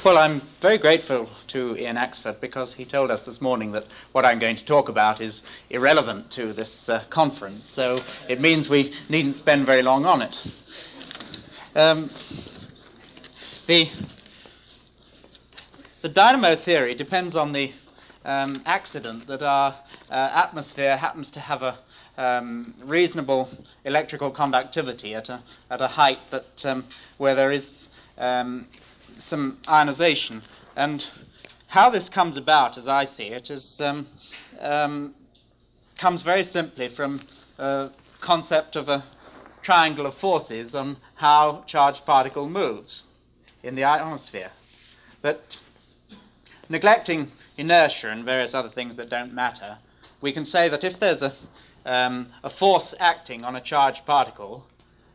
Well, I'm very grateful to Ian Axford because he told us this morning that what I'm going to talk about is irrelevant to this conference, so it means we needn't spend very long on it. The dynamo theory depends on the accident that our atmosphere happens to have a reasonable electrical conductivity at a height that where there is some ionization. And how this comes about, as I see it, is comes very simply from a concept of a triangle of forces on how charged particle moves in the ionosphere. That, neglecting inertia and various other things that don't matter, we can say that if there's a force acting on a charged particle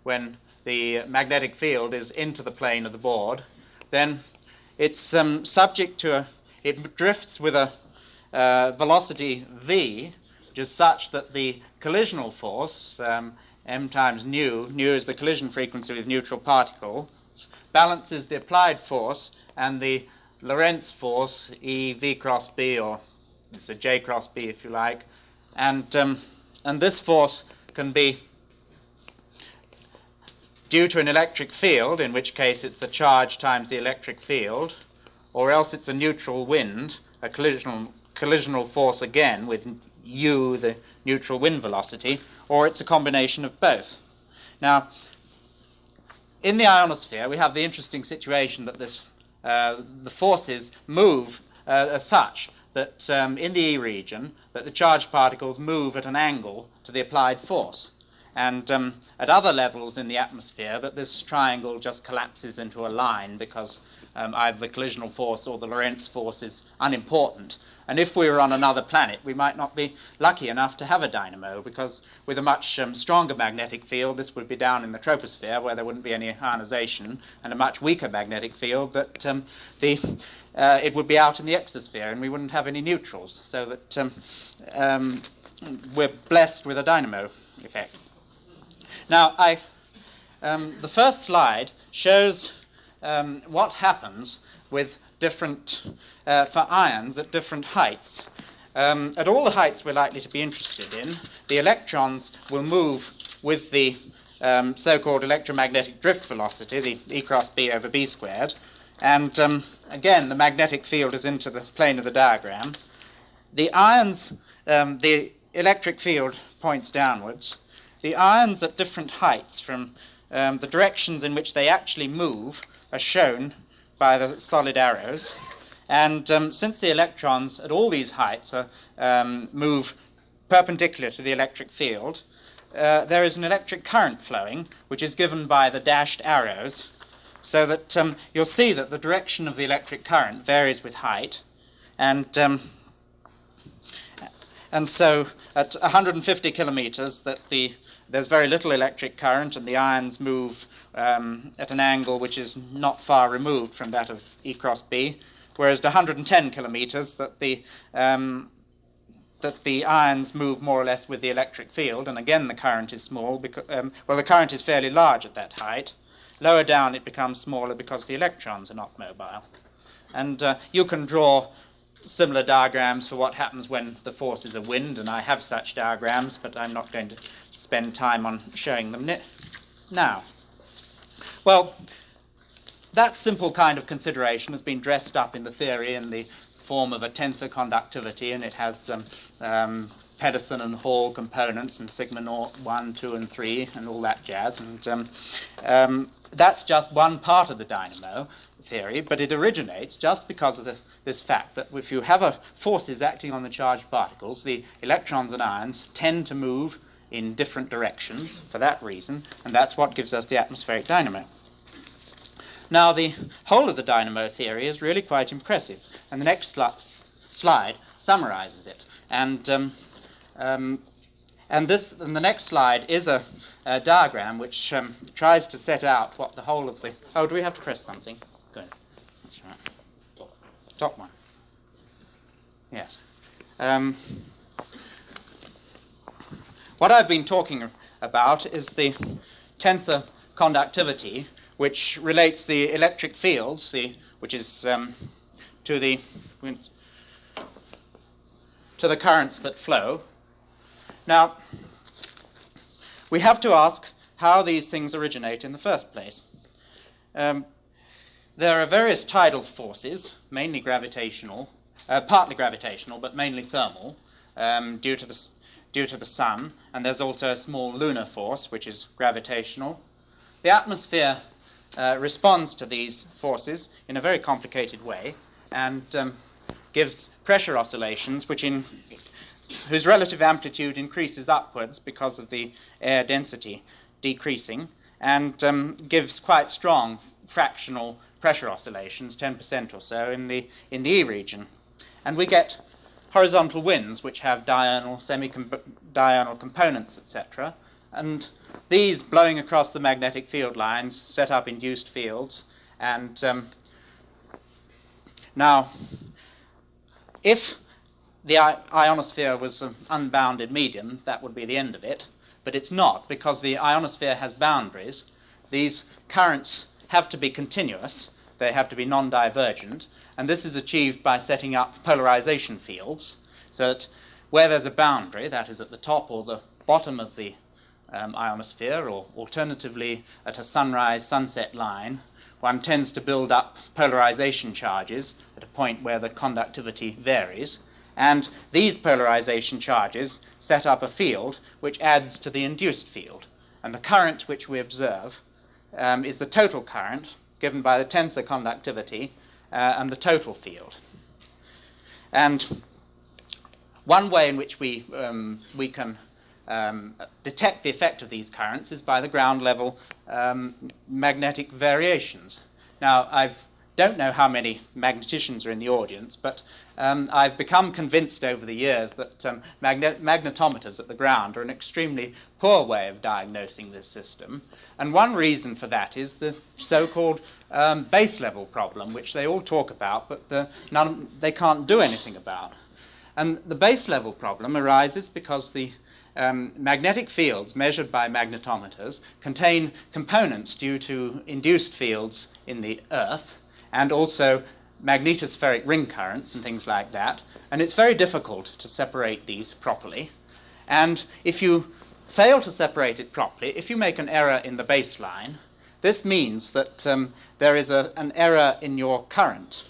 when the magnetic field is into the plane of the board, then it's subject to it drifts with a velocity v, which is such that the collisional force, m times nu is the collision frequency with neutral particles, balances the applied force and the Lorentz force, E v cross b, or it's a j cross b if you like, and this force can be due to an electric field, in which case it's the charge times the electric field, or else it's a neutral wind, a collisional force again with u, the neutral wind velocity, or it's a combination of both. Now, in the ionosphere, we have the interesting situation that the forces move as such that in the E region, that the charged particles move at an angle to the applied force. And at other levels in the atmosphere, that this triangle just collapses into a line because either the collisional force or the Lorentz force is unimportant. And if we were on another planet, we might not be lucky enough to have a dynamo, because with a much stronger magnetic field, this would be down in the troposphere where there wouldn't be any ionization, and a much weaker magnetic field that it would be out in the exosphere and we wouldn't have any neutrals, so that we're blessed with a dynamo effect. Now, the first slide shows what happens with different, for ions at different heights. At all the heights we're likely to be interested in, the electrons will move with the so-called electromagnetic drift velocity, the E cross b over b squared. And again, the magnetic field is into the plane of the diagram. The ions, the electric field points downwards. The ions at different heights from the directions in which they actually move are shown by the solid arrows. And since the electrons at all these heights move perpendicular to the electric field, there is an electric current flowing, which is given by the dashed arrows, so that you'll see that the direction of the electric current varies with height. And so at 150 kilometers, there's very little electric current, and the ions move at an angle which is not far removed from that of E cross b, whereas at 110 kilometers, that the ions move more or less with the electric field, and again the current is small, because, well, the current is fairly large at that height. Lower down it becomes smaller because the electrons are not mobile. And you can draw similar diagrams for what happens when the force is a wind, and I have such diagrams, but I'm not going to spend time on showing them now. Well, that simple kind of consideration has been dressed up in the theory in the form of a tensor conductivity, and it has some Pedersen and Hall components and sigma naught 1, 2, and 3, and all that jazz. And that's just one part of the dynamo theory, but it originates just because of this fact that if you have forces acting on the charged particles, the electrons and ions tend to move in different directions for that reason, and that's what gives us the atmospheric dynamo. Now, the whole of the dynamo theory is really quite impressive, and the next slide summarizes it. And the next slide is a diagram which tries to set out what the whole of the... Oh, do we have to press something? Good. That's right. Top one. Yes. What I've been talking about is the tensor conductivity, which relates the electric fields, which is to the currents that flow. Now, we have to ask how these things originate in the first place. There are various tidal forces, mainly gravitational, partly gravitational, but mainly thermal, due to the sun, and there's also a small lunar force, which is gravitational. The atmosphere responds to these forces in a very complicated way, and gives pressure oscillations whose relative amplitude increases upwards because of the air density decreasing, and gives quite strong fractional pressure oscillations, 10% or so, in the E-region. And we get horizontal winds which have diurnal, semi-diurnal components, etc. And these blowing across the magnetic field lines set up induced fields. And now, if the ionosphere was an unbounded medium, that would be the end of it. But it's not, because the ionosphere has boundaries. These currents have to be continuous. They have to be non-divergent. And this is achieved by setting up polarization fields, so that where there's a boundary, that is at the top or the bottom of the ionosphere, or alternatively at a sunrise-sunset line, one tends to build up polarization charges at a point where the conductivity varies. And these polarization charges set up a field which adds to the induced field. And the current which we observe is the total current given by the tensor conductivity and the total field. And one way in which we can detect the effect of these currents is by the ground level magnetic variations. Now, I don't know how many magneticians are in the audience, but I've become convinced over the years that magnetometers at the ground are an extremely poor way of diagnosing this system. And one reason for that is the so-called base level problem, which they all talk about, but they can't do anything about. And the base level problem arises because the magnetic fields measured by magnetometers contain components due to induced fields in the Earth, and also magnetospheric ring currents and things like that. And it's very difficult to separate these properly. And if you fail to separate it properly, if you make an error in the baseline, this means that there is an error in your current.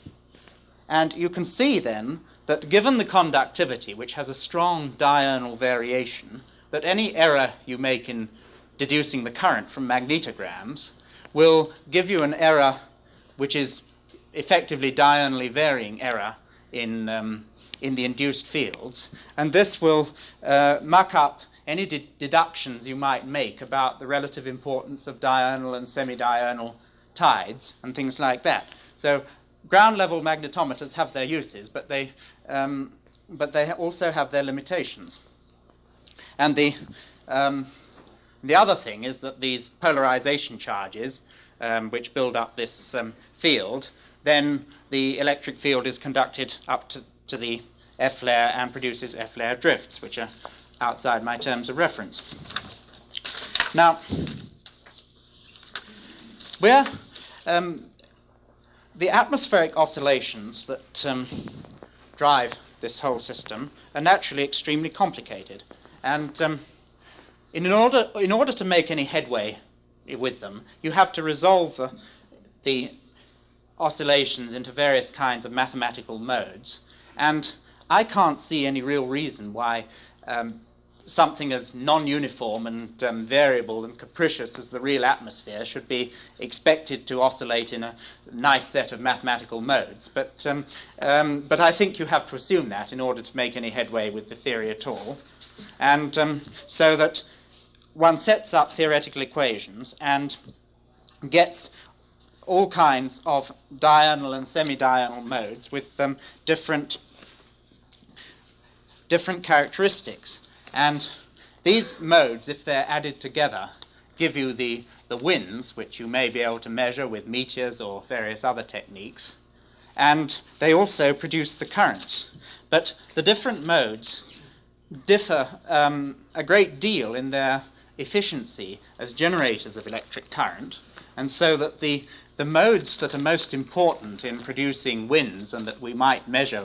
And you can see then that given the conductivity, which has a strong diurnal variation, that any error you make in deducing the current from magnetograms will give you an error which is effectively diurnally varying error in the induced fields. And this will muck up any deductions you might make about the relative importance of diurnal and semi-diurnal tides and things like that. So ground level magnetometers have their uses, but they also have their limitations. And the other thing is that these polarization charges, which build up this field, then the electric field is conducted up to the F layer and produces F layer drifts, which are outside my terms of reference. Now, the atmospheric oscillations that drive this whole system are naturally extremely complicated. And in order to make any headway with them, you have to resolve the oscillations into various kinds of mathematical modes. And I can't see any real reason why something as non-uniform and variable and capricious as the real atmosphere should be expected to oscillate in a nice set of mathematical modes. But I think you have to assume that in order to make any headway with the theory at all. And so that one sets up theoretical equations and gets all kinds of diurnal and semi-diurnal modes with different characteristics. And these modes, if they're added together, give you the winds, which you may be able to measure with meteors or various other techniques. And they also produce the currents. But the different modes differ a great deal in their efficiency as generators of electric current, and so that the modes that are most important in producing winds and that we might measure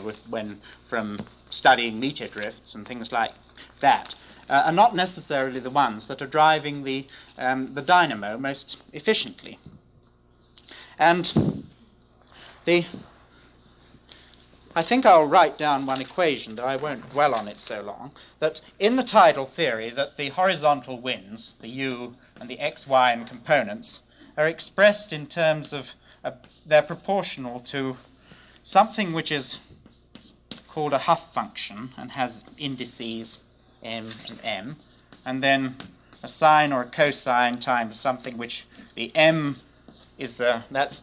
from studying meteor drifts and things like that are not necessarily the ones that are driving the dynamo most efficiently. And I think I'll write down one equation, though I won't dwell on it so long, that in the tidal theory that the horizontal winds, the u and the x, y, and components, are expressed in terms of, they're proportional to something which is called a Hough function and has indices m and m, and then a sine or a cosine times something which the m is, that's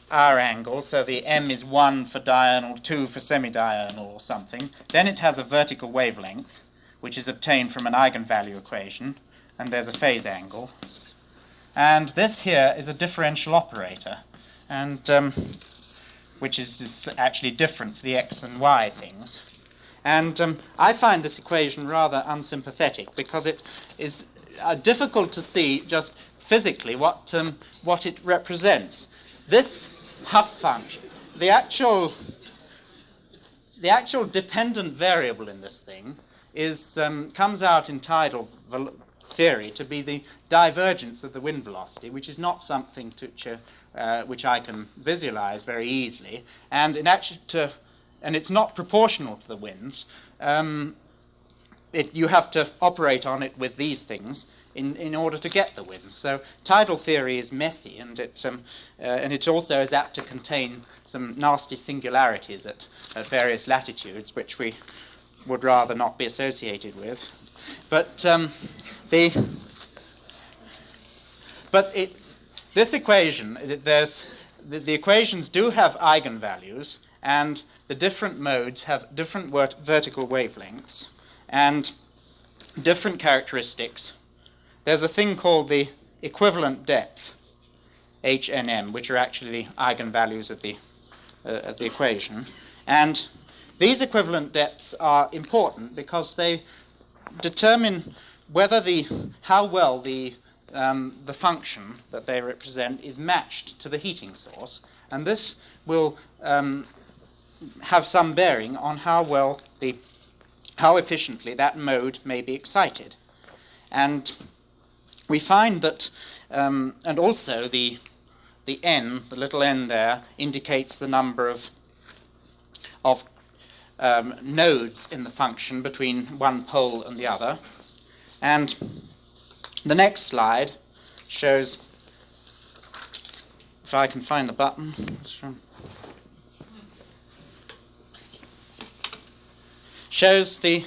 our angle, so the m is 1 for diurnal, 2 for semidiurnal or something. Then it has a vertical wavelength, which is obtained from an eigenvalue equation, and there's a phase angle. And this here is a differential operator, and which is actually different for the x and y things. And I find this equation rather unsympathetic because it is difficult to see just physically what it represents. This Hough function, the actual dependent variable in this thing is comes out in tidal theory to be the divergence of the wind velocity, which is not something which I can visualize very easily, and it's not proportional to the winds. You have to operate on it with these things in order to get the winds. So tidal theory is messy, and it also is apt to contain some nasty singularities at various latitudes, which we would rather not be associated with. This equation, the equations do have eigenvalues, and the different modes have different vertical wavelengths and different characteristics. There's a thing called the equivalent depth, h and m, which are actually the eigenvalues of the equation. And these equivalent depths are important because they determine whether how well the function that they represent is matched to the heating source, and this will have some bearing on how efficiently that mode may be excited. And we find that, and also the n, the little n there, indicates the number of nodes in the function between one pole and the other. And the next slide shows, if I can find the button, shows the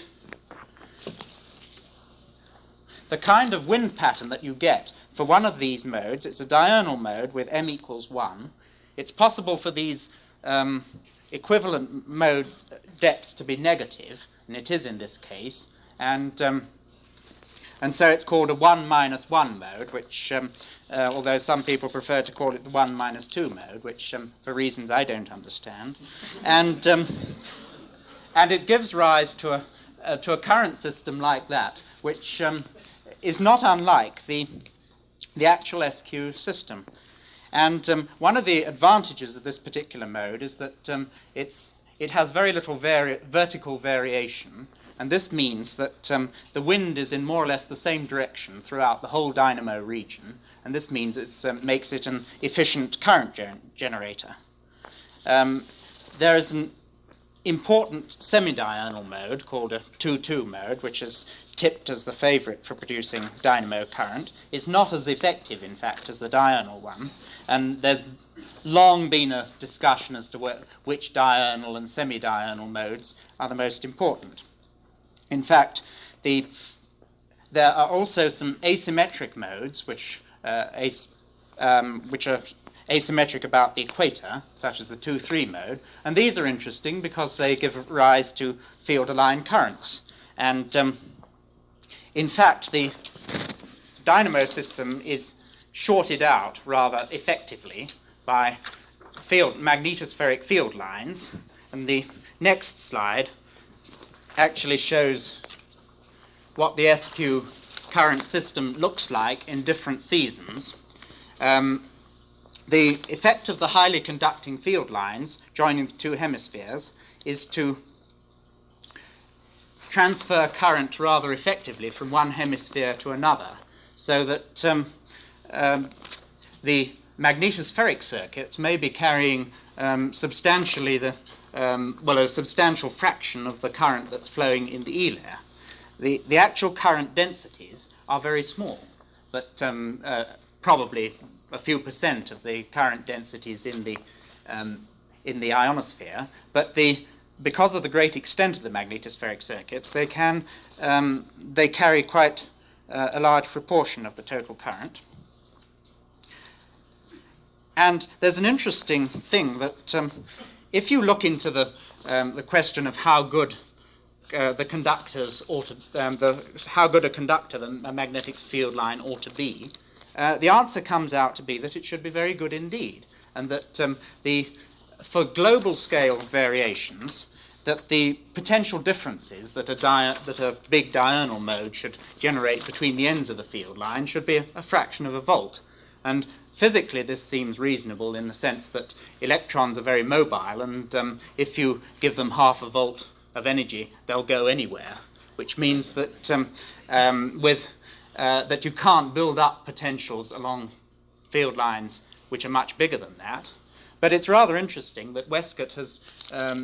kind of wind pattern that you get for one of these modes. It's a diurnal mode with m equals 1. It's possible for these equivalent mode depths to be negative, and it is in this case, and so it's called a 1 minus 1 mode, which, although some people prefer to call it the 1 minus 2 mode, which for reasons I don't understand, and it gives rise to a current system like that, which is not unlike the actual SQ system. And one of the advantages of this particular mode is that it has very little vertical variation, and this means that the wind is in more or less the same direction throughout the whole dynamo region, and this means it makes it an efficient current generator. There is an important semidiurnal mode called a 2-2 mode, which is tipped as the favorite for producing dynamo current. It's not as effective, in fact, as the diurnal one, and there's long been a discussion as to which diurnal and semidiurnal modes are the most important. In fact, there are also some asymmetric modes which are asymmetric about the equator, such as the 2-3 mode, and these are interesting because they give rise to field-aligned currents. And in fact, the dynamo system is shorted out rather effectively by magnetospheric field lines, and the next slide actually shows what the SQ current system looks like in different seasons, the effect of the highly conducting field lines joining the two hemispheres is to transfer current rather effectively from one hemisphere to another, so that the magnetospheric circuits may be carrying substantially a substantial fraction of the current that's flowing in the E layer. The actual current densities are very small, but probably a few percent of the current densities in the ionosphere. But because of the great extent of the magnetospheric circuits, they carry quite a large proportion of the total current. And there's an interesting thing that if you look into the question of how good the conductors ought to, how good a conductor a magnetic field line ought to be, the answer comes out to be that it should be very good indeed, and that for global scale variations, that the potential differences that a big diurnal mode should generate between the ends of the field line should be a fraction of a volt. And physically this seems reasonable in the sense that electrons are very mobile, and if you give them half a volt of energy, they'll go anywhere, which means that that you can't build up potentials along field lines which are much bigger than that. But it's rather interesting that Westcott has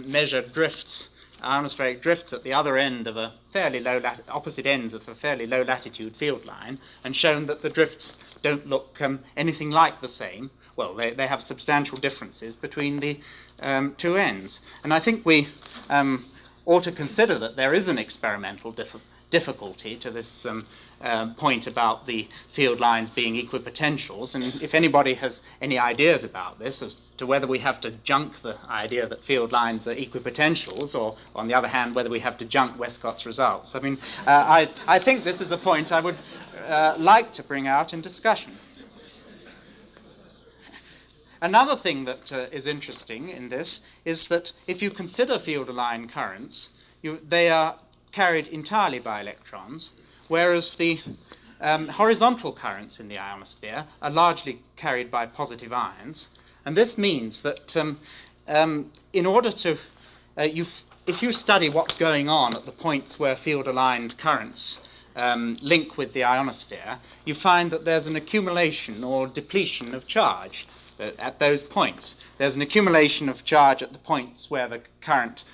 measured drifts, ionospheric drifts at the other end of a fairly low opposite ends of a fairly low latitude field line, and shown that the drifts don't look anything like the same. Well, they have substantial differences between the two ends. And I think we ought to consider that there is an experimental difficulty to this point about the field lines being equipotentials, and if anybody has any ideas about this as to whether we have to junk the idea that field lines are equipotentials, or on the other hand whether we have to junk Westcott's results, I mean, I think this is a point I would like to bring out in discussion. Another thing that is interesting in this is that if you consider field line currents, they are carried entirely by electrons, whereas the horizontal currents in the ionosphere are largely carried by positive ions. And this means that in order to, if you study what's going on at the points where field-aligned currents link with the ionosphere, you find that there's an accumulation or depletion of charge at those points. There's an accumulation of charge at the points where the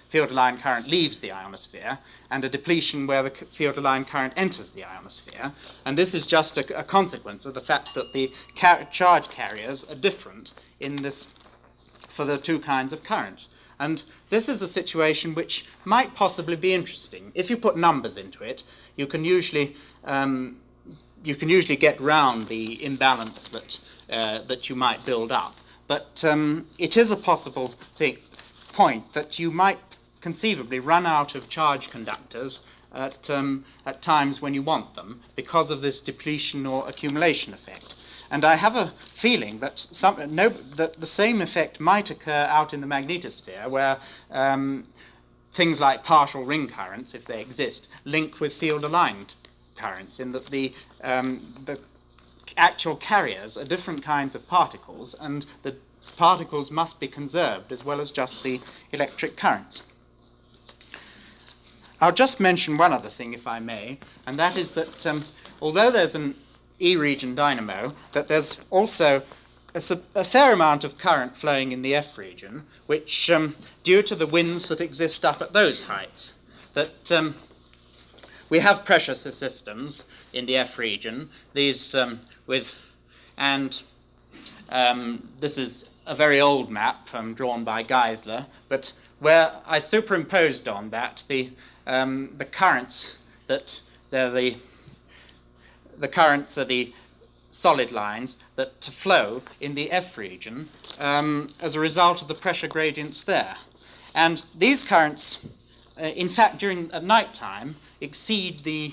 field-aligned current leaves the ionosphere, and a depletion where the field-aligned current enters the ionosphere. And this is just a consequence of the fact that the charge carriers are different for the two kinds of current. And this is a situation which might possibly be interesting. If you put numbers into it, you can usually get round the imbalance that you might build up. But it is a possible point that you might conceivably run out of charge conductors at times when you want them because of this depletion or accumulation effect. And I have a feeling that that the same effect might occur out in the magnetosphere, where things like partial ring currents, if they exist, link with field-aligned currents, in that the actual carriers are different kinds of particles, and the particles must be conserved as well as just the electric currents. I'll just mention one other thing, if I may, and that is that although there's an E-region dynamo, that there's also a fair amount of current flowing in the F region, which, due to the winds that exist up at those heights, that we have pressure systems in the F region. These this is a very old map drawn by Geisler, but where I superimposed on that the currents that the currents are the solid lines that to flow in the F region as a result of the pressure gradients there. And these currents, in fact, at night time, exceed the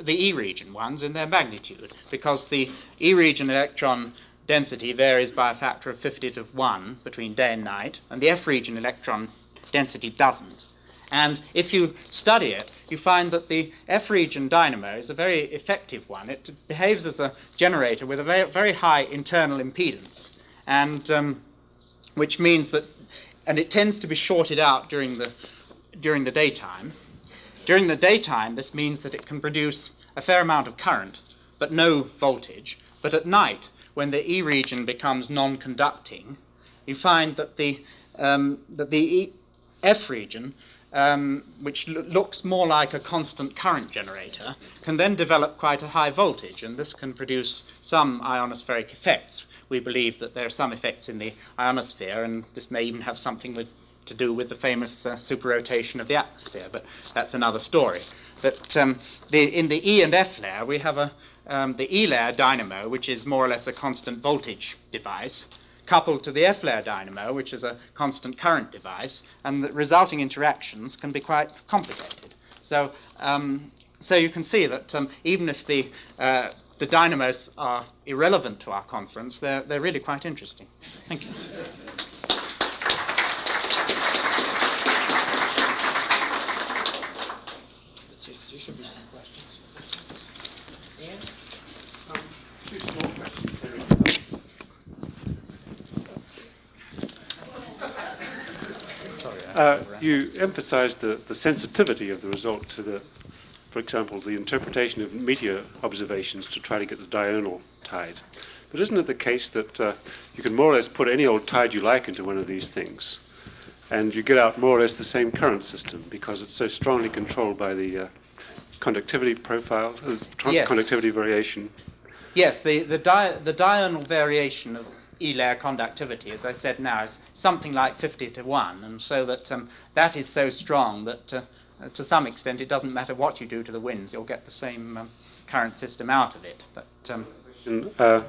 E region ones in their magnitude, because the E region electron density varies by a factor of 50 to 1 between day and night, and the F region electron density doesn't. And if you study it, you find that the F-region dynamo is a very effective one. It behaves as a generator with a very, very high internal impedance, and which means that, and it tends to be shorted out during the daytime. During the daytime, this means that it can produce a fair amount of current, but no voltage. But at night, when the E region becomes non-conducting, you find that the F region, which looks more like a constant current generator, can then develop quite a high voltage, and this can produce some ionospheric effects. We believe that there are some effects in the ionosphere, and this may even have something to do with the famous superrotation of the atmosphere, but that's another story. But in the E and F layer, we have the E layer dynamo, which is more or less a constant voltage device, coupled to the F layer dynamo, which is a constant current device, and the resulting interactions can be quite complicated. So, so you can see that even if the dynamos are irrelevant to our conference, they're really quite interesting. Thank you. Two small questions, Henry. You emphasized the sensitivity of the result to the, for example, the interpretation of meteor observations to try to get the diurnal tide. But isn't it the case that you can more or less put any old tide you like into one of these things, and you get out more or less the same current system because it's so strongly controlled by the conductivity profile, Yes. conductivity variation? Yes, the diurnal variation of E-layer conductivity, as I said now, is something like 50 to 1, and so that that is so strong that to some extent it doesn't matter what you do to the winds, you'll get the same current system out of it. But there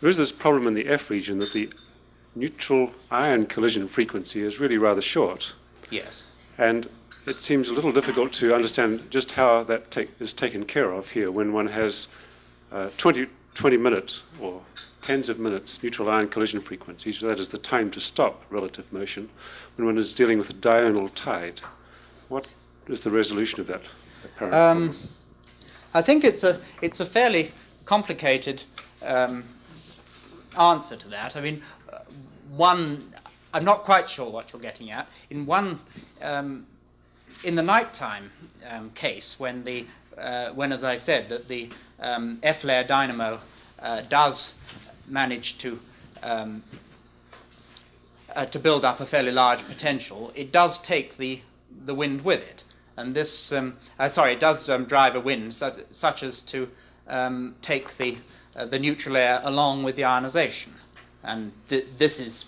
is this problem in the F region that the neutral ion collision frequency is really rather short. yes. And it seems a little difficult to understand just how that is taken care of here when one has 20 minute or tens of minutes neutral ion collision frequencies. That is the time to stop relative motion when one is dealing with a diurnal tide. What is the resolution of that apparent problem? I think it's a fairly complicated answer to that. I mean, I'm not quite sure what you're getting at. In the nighttime case, when as I said, that the F layer dynamo does manage to build up a fairly large potential, it does take the wind with it, and this it does drive a wind such as to take the neutral air along with the ionization, and this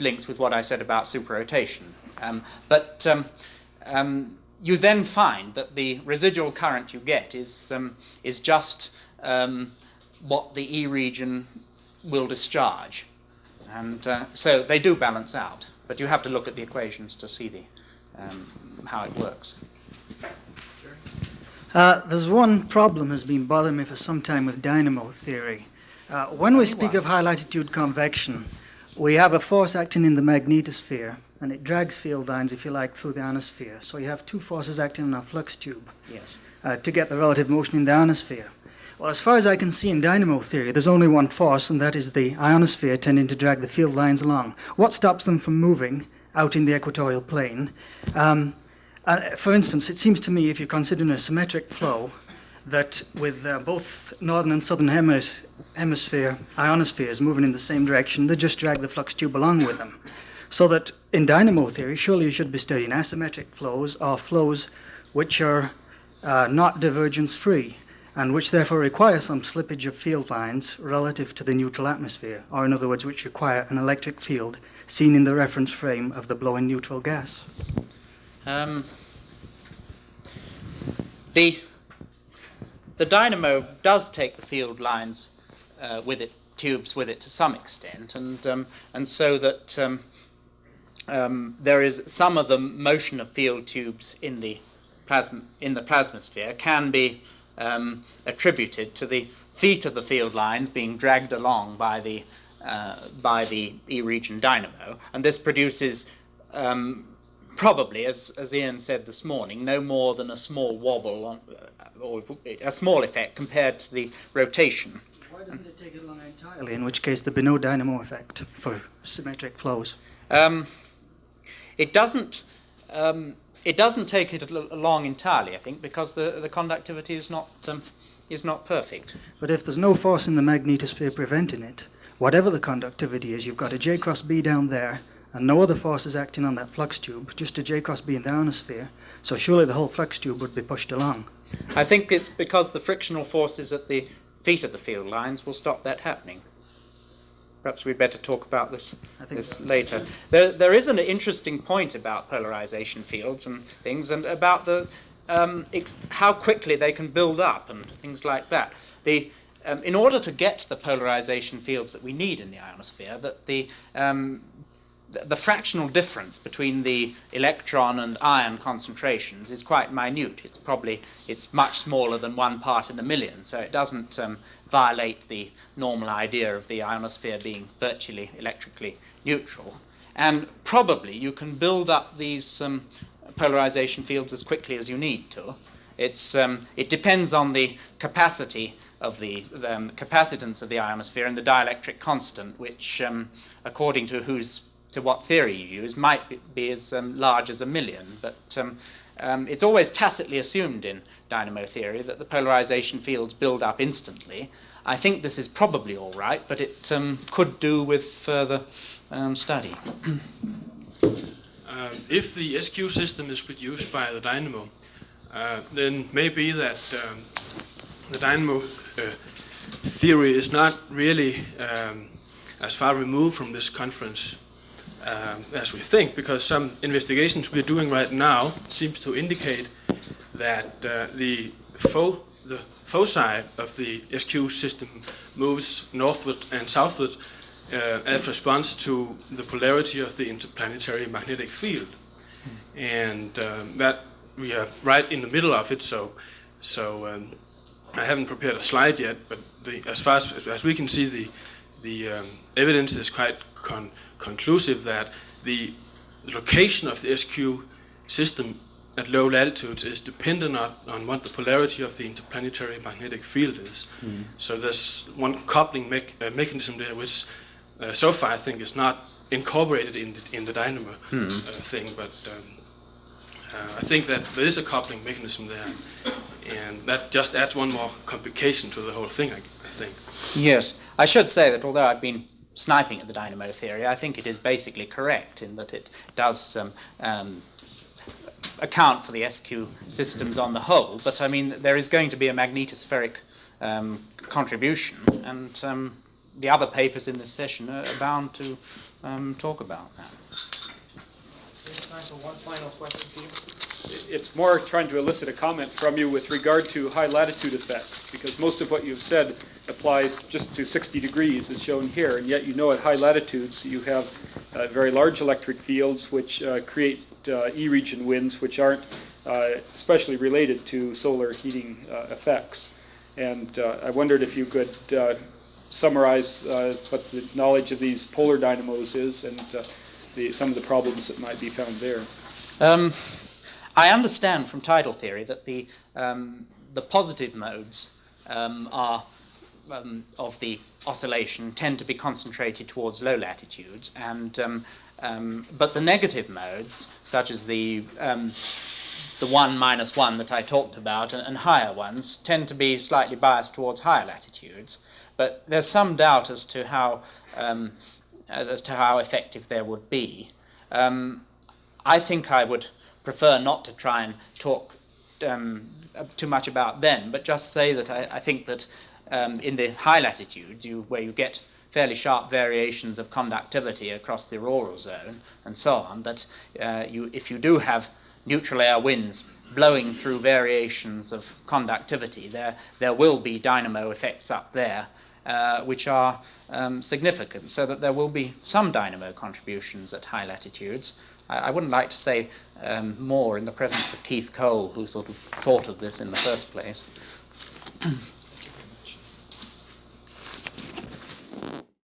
links with what I said about superrotation. But you then find that the residual current you get is just what the E region will discharge, and so they do balance out. But you have to look at the equations to see how it works. There's one problem that's been bothering me for some time with dynamo theory. When we speak of high latitude convection, we have a force acting in the magnetosphere, and it drags field lines, if you like, through the ionosphere. So you have two forces acting on a flux tube Yes. To get the relative motion in the ionosphere. Well, as far as I can see in dynamo theory, there's only one force, and that is the ionosphere tending to drag the field lines along. What stops them from moving out in the equatorial plane? For instance, it seems to me, if you're considering a symmetric flow, that with both northern and southern hemisphere ionospheres moving in the same direction, they just drag the flux tube along with them. So that in dynamo theory, surely you should be studying asymmetric flows, or flows which are not divergence-free, and which therefore require some slippage of field lines relative to the neutral atmosphere, or in other words, which require an electric field seen in the reference frame of the blowing neutral gas. The dynamo does take the field lines with it, tubes with it to some extent, and so that there is some of the motion of field tubes in the plasmasphere can be attributed to the feet of the field lines being dragged along by the E-region dynamo, and this produces probably, as Ian said this morning, no more than a small wobble or a small effect compared to the rotation. Why doesn't it take it along entirely, in which case there'd be no dynamo effect for symmetric flows? It doesn't take it along entirely, I think, because the conductivity is not perfect. But if there's no force in the magnetosphere preventing it, whatever the conductivity is, you've got a J cross B down there, and no other force is acting on that flux tube, just a J cross B in the ionosphere, so surely the whole flux tube would be pushed along. I think it's because the frictional forces at the feet of the field lines will stop that happening. Perhaps we'd better talk about this later. There is an interesting point about polarization fields and things, and about how quickly they can build up and things like that. In order to get the polarization fields that we need in the ionosphere, that the fractional difference between the electron and ion concentrations is quite minute. It's much smaller than 1 part in a million, so it doesn't violate the normal idea of the ionosphere being virtually electrically neutral. And probably you can build up these polarization fields as quickly as you need to. It depends on the capacity of the capacitance of the ionosphere and the dielectric constant, which, according to what theory you use, might be as large as 1 million. But it's always tacitly assumed in dynamo theory that the polarization fields build up instantly. I think this is probably all right, but it could do with further study. If the SQ system is produced by the dynamo, then maybe that the dynamo theory is not really as far removed from this conference as we think, because some investigations we're doing right now seems to indicate that the foci of the SQ system moves northward and southward as response to the polarity of the interplanetary magnetic field, and that we are right in the middle of it. So I haven't prepared a slide yet, but as far as we can see, the evidence is quite conclusive that the location of the SQ system at low latitudes is dependent on what the polarity of the interplanetary magnetic field is. So there's one coupling mechanism there, which so far I think is not incorporated in the dynamo thing, but I think that there is a coupling mechanism there, and that just adds one more complication to the whole thing, I think. Yes, I should say that although I've been sniping at the dynamo theory, I think it is basically correct in that it does account for the SQ systems on the whole, but I mean there is going to be a magnetospheric contribution, and the other papers in this session are bound to talk about that. Time for one final question, please. It's more trying to elicit a comment from you with regard to high latitude effects, because most of what you've said applies just to 60 degrees as shown here, and yet you know at high latitudes you have very large electric fields which create E-region winds which aren't especially related to solar heating effects. And I wondered if you could summarize what the knowledge of these polar dynamos is and some of the problems that might be found there. I understand from tidal theory that the positive modes of the oscillation tend to be concentrated towards low latitudes, and but the negative modes, such as the 1 minus 1 that I talked about, and higher ones, tend to be slightly biased towards higher latitudes. But there's some doubt as to how effective there would be. I think I would prefer not to try and talk too much about them, but just say that I think that in the high latitudes, where you get fairly sharp variations of conductivity across the auroral zone and so on, that if you do have neutral air winds blowing through variations of conductivity, there will be dynamo effects up there which are significant, so that there will be some dynamo contributions at high latitudes. I wouldn't like to say more in the presence of Keith Cole, who sort of thought of this in the first place.